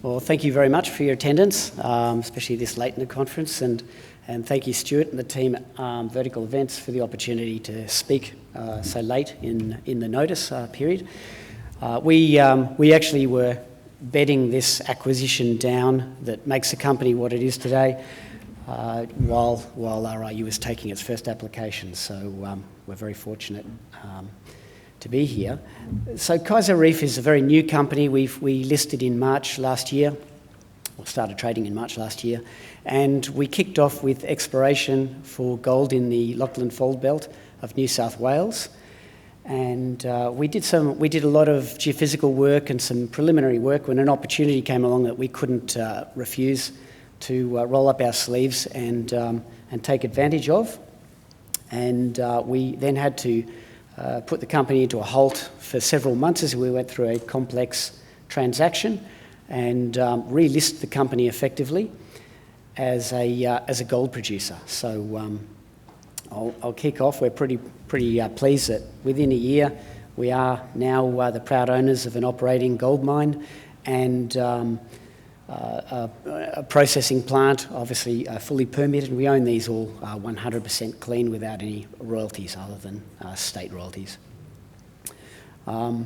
Well, thank you very much for your attendance, especially this late in the conference, and thank you, Stuart, and the team at Vertical Events for the opportunity to speak so late in the notice period. We actually were bedding this acquisition down that makes the company what it is today, while RIU is taking its first application. So we're very fortunate to be here. So Kaiser Reef is a very new company. We listed in March last year, or started trading in March last year, and we kicked off with exploration for gold in the Lachlan Fold Belt of New South Wales. And we did a lot of geophysical work and some preliminary work when an opportunity came along that we couldn't refuse to roll up our sleeves and take advantage of. And we then had to put the company into a halt for several months as we went through a complex transaction and relist the company effectively as a gold producer. So I'll kick off. We're pretty pleased that within a year we are now the proud owners of an operating gold mine and a processing plant, obviously fully permitted. We own these all 100% clean without any royalties other than state royalties. I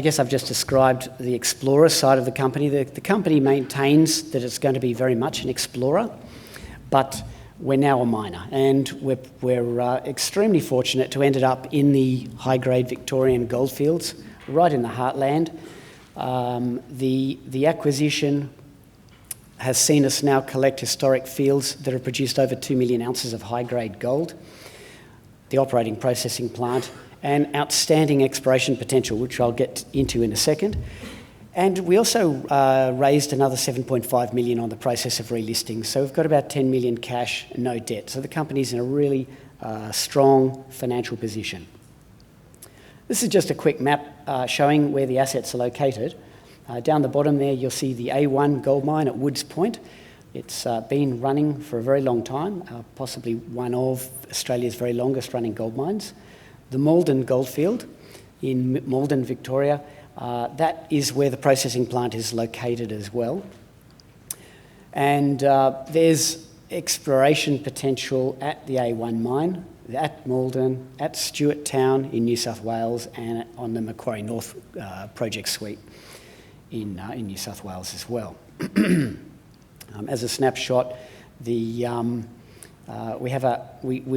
guess I've just described the explorer side of the company. The company maintains that it's going to be very much an explorer, but we're now a miner, and we're extremely fortunate to end up in the high-grade Victorian goldfields, right in the heartland. The acquisition has seen us now collect historic fields that have produced over 2 million ounces of high-grade gold, the operating processing plant, and outstanding exploration potential, which I'll get into in a second. And we also raised another 7.5 million on the process of relisting. So we've got about 10 million cash and no debt. So the company's in a really strong financial position. This is just a quick map showing where the assets are located. Down the bottom there, you'll see the A1 gold mine at Woods Point. It's been running for a very long time, possibly one of Australia's very longest running gold mines. The Malden Goldfield in Malden, Victoria, that is where the processing plant is located as well. And there's exploration potential at the A1 mine, at Malden, at Stewart Town in New South Wales, and on the Macquarie North project suite in New South Wales as well. As a snapshot, we've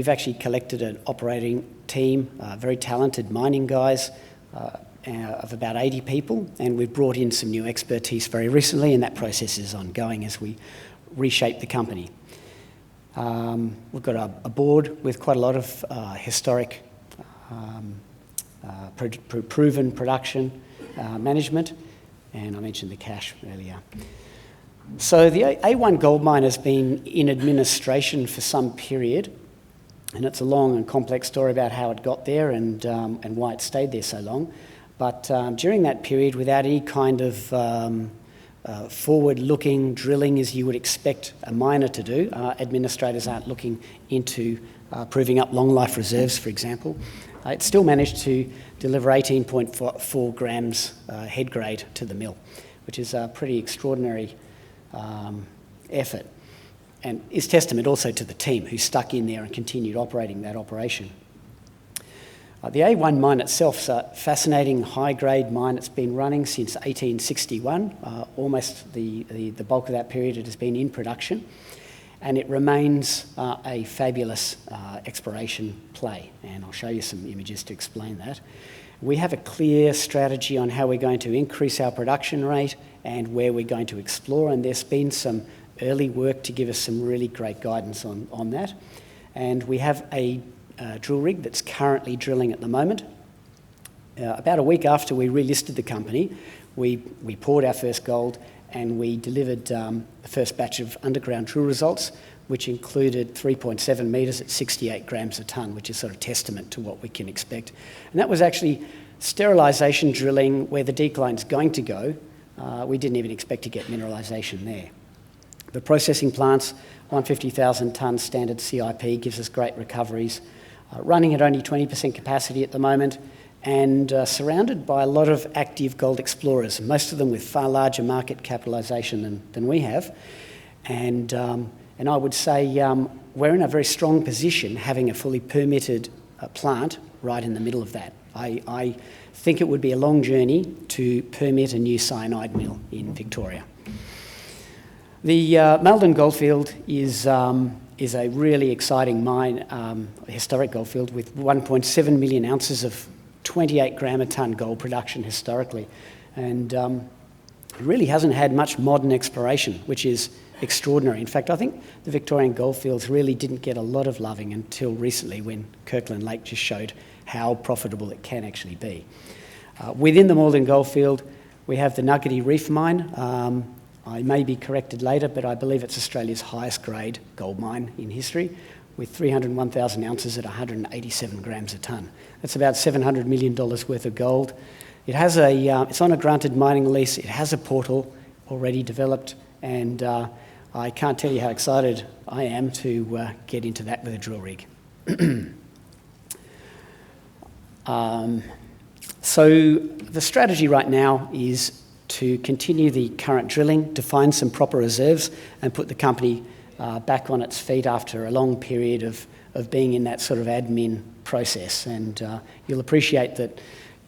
actually collected an operating team, very talented mining guys of about 80 people, and we've brought in some new expertise very recently, and that process is ongoing as we reshape the company. We've got a board with quite a lot of historic proven production management, and I mentioned the cash earlier. So the A1 gold mine has been in administration for some period, and it's a long and complex story about how it got there and why it stayed there so long. But during that period, without any kind of forward-looking drilling as you would expect a miner to do, administrators aren't looking into proving up long-life reserves, for example. It still managed to deliver 18.4 grams head grade to the mill, which is a pretty extraordinary effort, and is testament also to the team who stuck in there and continued operating that operation. The A1 mine itself is a fascinating high-grade mine. It's been running since 1861. Almost the bulk of that period it has been in production, and it remains a fabulous exploration play, and I'll show you some images to explain that. We have a clear strategy on how we're going to increase our production rate and where we're going to explore, and there's been some early work to give us some really great guidance on that. And we have a drill rig that's currently drilling at the moment. About a week after we relisted the company, we poured our first gold and we delivered the first batch of underground drill results, which included 3.7 metres at 68 grams a tonne, which is sort of testament to what we can expect. And that was actually sterilisation drilling where the decline's going to go. We didn't even expect to get mineralisation there. The processing plant's 150,000 tonne standard CIP gives us great recoveries, running at only 20% capacity at the moment, and surrounded by a lot of active gold explorers, most of them with far larger market capitalisation than we have. And I would say we're in a very strong position having a fully permitted plant right in the middle of that. I think it would be a long journey to permit a new cyanide mill in Victoria. The Maldon Goldfield is a really exciting mine, historic goldfield with 1.7 million ounces of 28 gram a tonne gold production historically. And it really hasn't had much modern exploration, which is extraordinary. In fact, I think the Victorian goldfields really didn't get a lot of loving until recently when Kirkland Lake just showed how profitable it can actually be. Within the Maldon Goldfield, we have the Kaiser Reef mine. I may be corrected later, but I believe it's Australia's highest grade gold mine in history, with 301,000 ounces at 187 grams a tonne. That's about $700 million worth of gold. It has it's on a granted mining lease. It has a portal already developed, and I can't tell you how excited I am to get into that with a drill rig. So the strategy right now is to continue the current drilling, to find some proper reserves and put the company back on its feet after a long period of being in that sort of admin process. And you'll appreciate that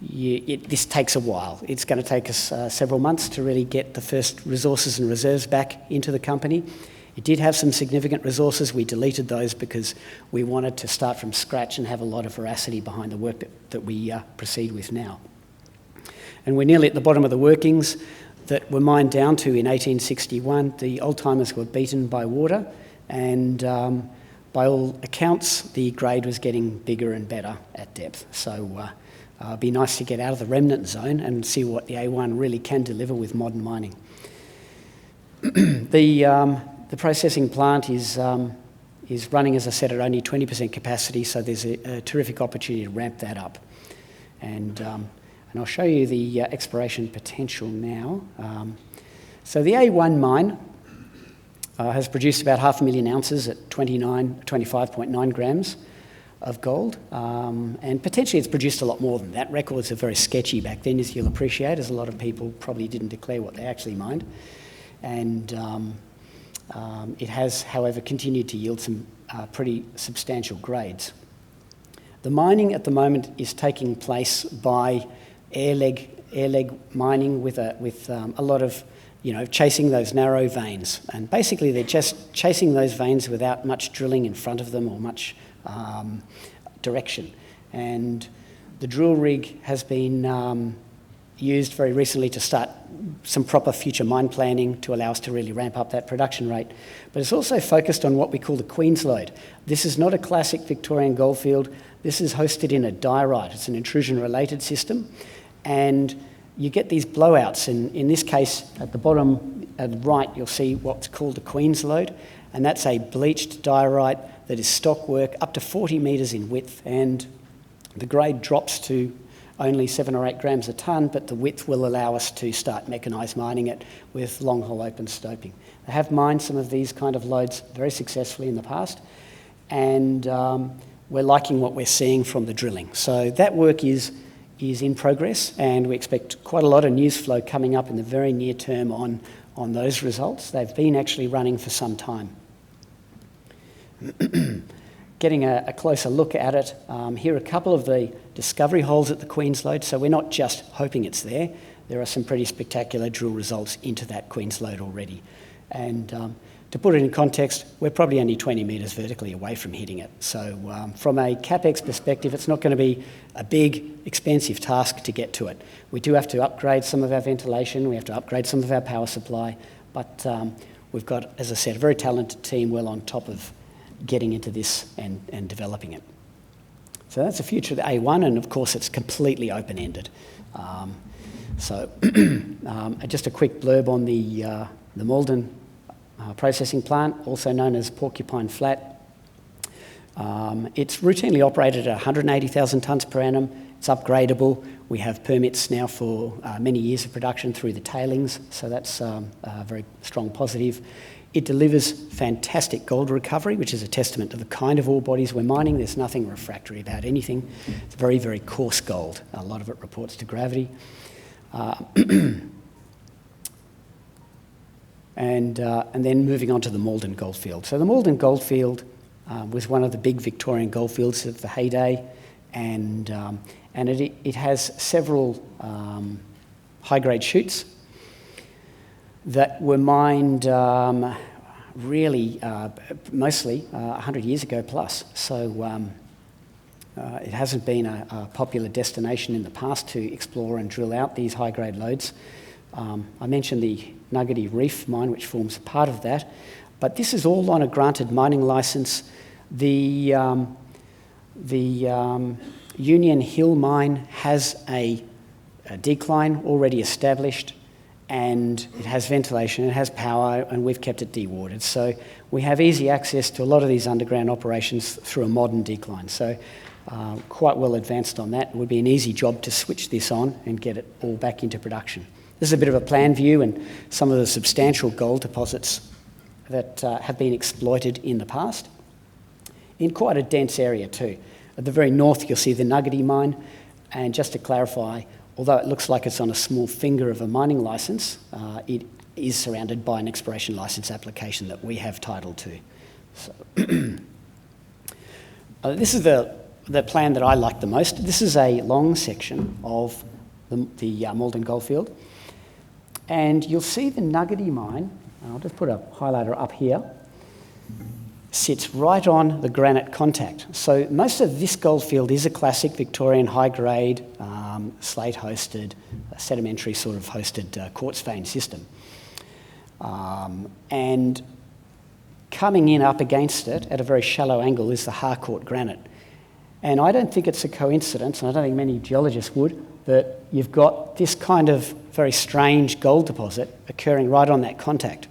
this takes a while. It's going to take us several months to really get the first resources and reserves back into the company. It did have some significant resources. We deleted those because we wanted to start from scratch and have a lot of veracity behind the work that we proceed with now. And we're nearly at the bottom of the workings that were mined down to in 1861. The old timers were beaten by water, and by all accounts, the grade was getting bigger and better at depth. So it'd be nice to get out of the remnant zone and see what the A1 really can deliver with modern mining. The processing plant is running, as I said, at only 20% capacity, so there's a terrific opportunity to ramp that up. And I'll show you the exploration potential now. So the A1 mine has produced about 500,000 ounces at 25.9 grams of gold, and potentially it's produced a lot more than that. Records are very sketchy back then, as you'll appreciate, as a lot of people probably didn't declare what they actually mined. And it has, however, continued to yield some pretty substantial grades. The mining at the moment is taking place by air leg mining with a lot of, chasing those narrow veins. And basically they're just chasing those veins without much drilling in front of them or much direction. And the drill rig has been used very recently to start some proper future mine planning to allow us to really ramp up that production rate. But it's also focused on what we call the Queen's Lode. This is not a classic Victorian goldfield. This is hosted in a diorite. It's an intrusion-related system. And you get these blowouts. And in this case, at the bottom at the right, you'll see what's called the Queen's Lode. And that's a bleached diorite that is stockwork up to 40 metres in width. And the grade drops to only 7 or 8 grams a tonne, but the width will allow us to start mechanised mining it with long hole open stoping. They have mined some of these kind of lodes very successfully in the past, and we're liking what we're seeing from the drilling. So that work is in progress, and we expect quite a lot of news flow coming up in the very near term on those results. They've been actually running for some time. Getting a closer look at it, here are a couple of the discovery holes at the Queen's Lode. So we're not just hoping it's there. There are some pretty spectacular drill results into that Queen's Lode already. And to put it in context, we're probably only 20 metres vertically away from hitting it. So from a CapEx perspective, it's not going to be a big, expensive task to get to it. We do have to upgrade some of our ventilation. We have to upgrade some of our power supply. But we've got, as I said, a very talented team well on top of getting into this and developing it. So that's the future of the A1, and of course it's completely open-ended. Just a quick blurb on the Maldon processing plant, also known as Porcupine Flat. It's routinely operated at 180,000 tonnes per annum. It's upgradable. We have permits now for many years of production through the tailings, so that's a very strong positive. It delivers fantastic gold recovery, which is a testament to the kind of ore bodies we're mining. There's nothing refractory about anything. It's very, very coarse gold. A lot of it reports to gravity. And then moving on to the Maldon Goldfield. So the Maldon Goldfield was one of the big Victorian goldfields of the heyday, and it has several high-grade shoots that were mined really mostly 100 years ago plus. So it hasn't been a popular destination in the past to explore and drill out these high-grade lodes. I mentioned the Kaiser Reef mine, which forms part of that, but this is all on a granted mining licence. The Union Hill mine has a decline already established, and it has ventilation, it has power, and we've kept it dewatered. So we have easy access to a lot of these underground operations through a modern decline. So quite well advanced on that. It would be an easy job to switch this on and get it all back into production. This is a bit of a plan view and some of the substantial gold deposits that have been exploited in the past, in quite a dense area too. At the very north, you'll see the Nuggety mine, and just to clarify, although it looks like it's on a small finger of a mining licence, it is surrounded by an exploration licence application that we have title to. So this is the plan that I like the most. This is a long section of the Maldon Goldfield, and you'll see the Nuggety mine, I'll just put a highlighter up here, sits right on the granite contact. So most of this goldfield is a classic Victorian high-grade, slate-hosted, sedimentary sort of hosted quartz vein system. And coming in up against it at a very shallow angle is the Harcourt granite. And I don't think it's a coincidence, and I don't think many geologists would, that you've got this kind of very strange gold deposit occurring right on that contact.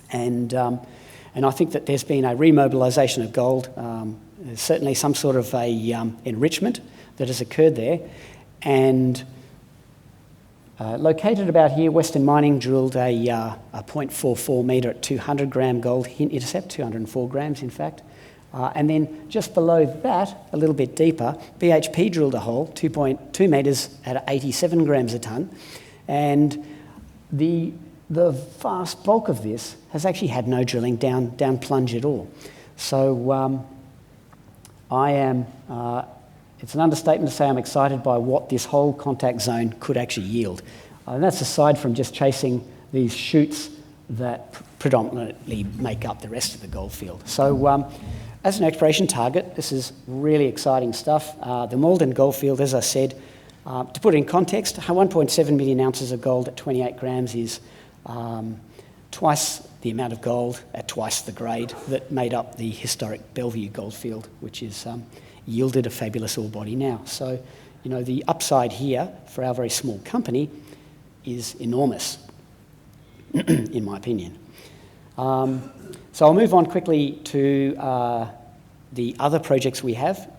And I think that there's been a remobilisation of gold, certainly some sort of a enrichment that has occurred there. And located about here, Western Mining drilled a 0.44 metre at 200 gram gold intercept, 204 grams in fact. And then just below that, a little bit deeper, BHP drilled a hole, 2.2 metres at 87 grams a tonne. And the vast bulk of this has actually had no drilling down plunge at all. So it's an understatement to say I'm excited by what this whole contact zone could actually yield. And that's aside from just chasing these shoots that predominantly make up the rest of the goldfield. So as an exploration target, this is really exciting stuff. The Maldon Goldfield, as I said, to put it in context, 1.7 million ounces of gold at 28 grams is twice the amount of gold at twice the grade that made up the historic Bellevue Goldfield, which is yielded a fabulous ore body now. So, you know, the upside here for our very small company is enormous, in my opinion. So I'll move on quickly to the other projects we have.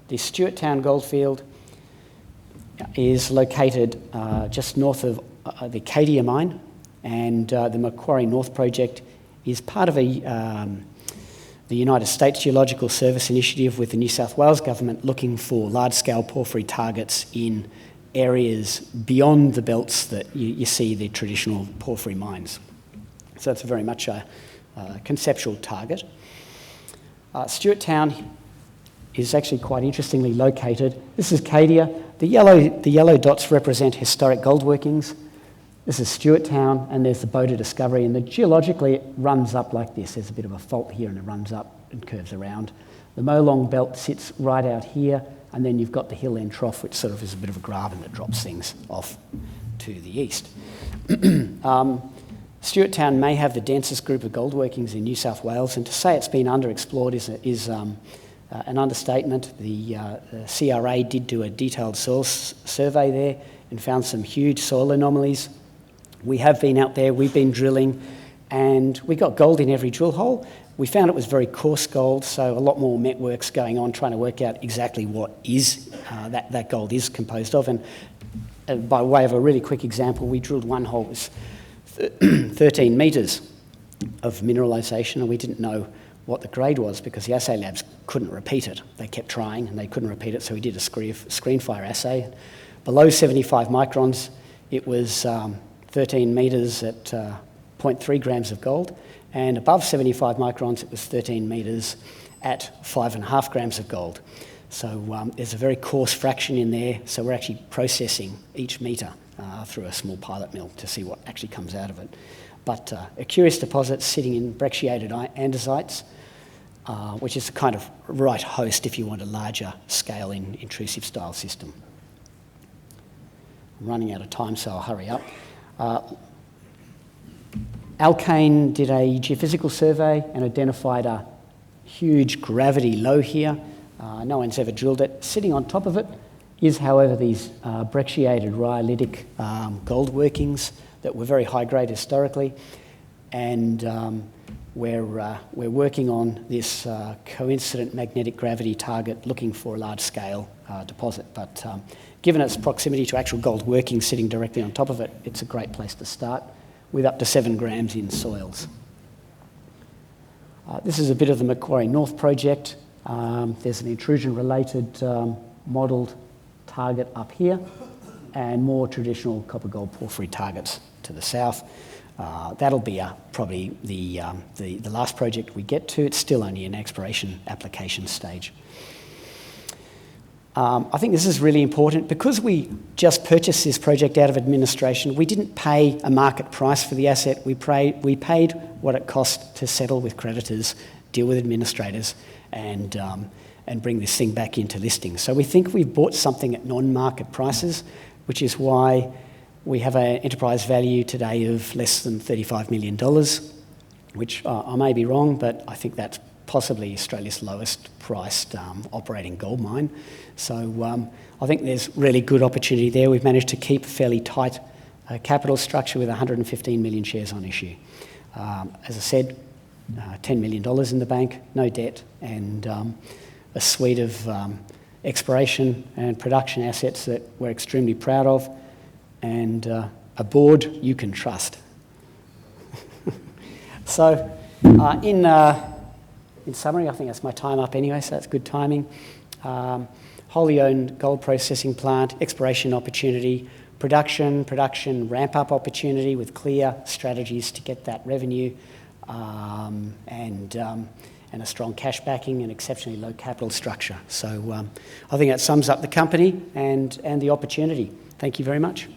The Stewarttown Goldfield is located just north of the Cadia mine, and the Macquarie North project is part of the United States Geological Service initiative with the New South Wales government looking for large-scale porphyry targets in areas beyond the belts that you see the traditional porphyry mines. So it's very much a conceptual target. Stewarttown is actually quite interestingly located. This is Cadia. The yellow dots represent historic gold workings. This is Stewarttown, and there's the Boda discovery, and geologically it runs up like this. There's a bit of a fault here and it runs up and curves around. The Molong belt sits right out here, and then you've got the hill end trough, which sort of is a bit of a graben that drops things off to the east. Stewarttown may have the densest group of gold workings in New South Wales, and to say it's been underexplored is an understatement. The CRA did do a detailed soil survey there and found some huge soil anomalies. We have been out there, we've been drilling, and we got gold in every drill hole. We found it was very coarse gold, so a lot more networks going on trying to work out exactly what is that gold is composed of. And by way of a really quick example, we drilled one hole, it was 13 metres, mineralisation, and we didn't know what the grade was because the assay labs couldn't repeat it. They kept trying and they couldn't repeat it, so we did a screen fire assay. Below 75 microns, it was 13 metres at 0.3 grams of gold, and above 75 microns, it was 13 metres at 5.5 grams of gold. So there's a very coarse fraction in there, so we're actually processing each metre through a small pilot mill to see what actually comes out of it. But a curious deposit sitting in brecciated andesites, which is a kind of right host if you want a larger scale intrusive style system. I'm running out of time, so I'll hurry up. Alkane did a geophysical survey and identified a huge gravity low here. No one's ever drilled it. Sitting on top of it is, however, these brecciated rhyolitic gold workings that were very high grade historically, and we're working on this coincident magnetic gravity target looking for a large scale deposit. But given its proximity to actual gold workings sitting directly on top of it, it's a great place to start with up to 7 grams in soils. This is a bit of the Macquarie North project. There's an intrusion-related modelled target up here and more traditional copper-gold porphyry targets to the south. That'll be probably the last project we get to. It's still only an exploration application stage. I think this is really important. Because we just purchased this project out of administration, we didn't pay a market price for the asset. We paid what it cost to settle with creditors, deal with administrators, and bring this thing back into listing. So we think we've bought something at non-market prices, which is why we have an enterprise value today of less than $35 million, which I may be wrong, but I think that's possibly Australia's lowest priced operating gold mine. So I think there's really good opportunity there. We've managed to keep a fairly tight capital structure with 115 million shares on issue. As I said, $10 million in the bank, no debt, and a suite of exploration and production assets that we're extremely proud of, and a board you can trust. So in summary, I think that's my time up anyway, so that's good timing. Wholly owned gold processing plant, exploration opportunity, production ramp-up opportunity with clear strategies to get that revenue, and a strong cash backing and exceptionally low capital structure. So I think that sums up the company and the opportunity. Thank you very much.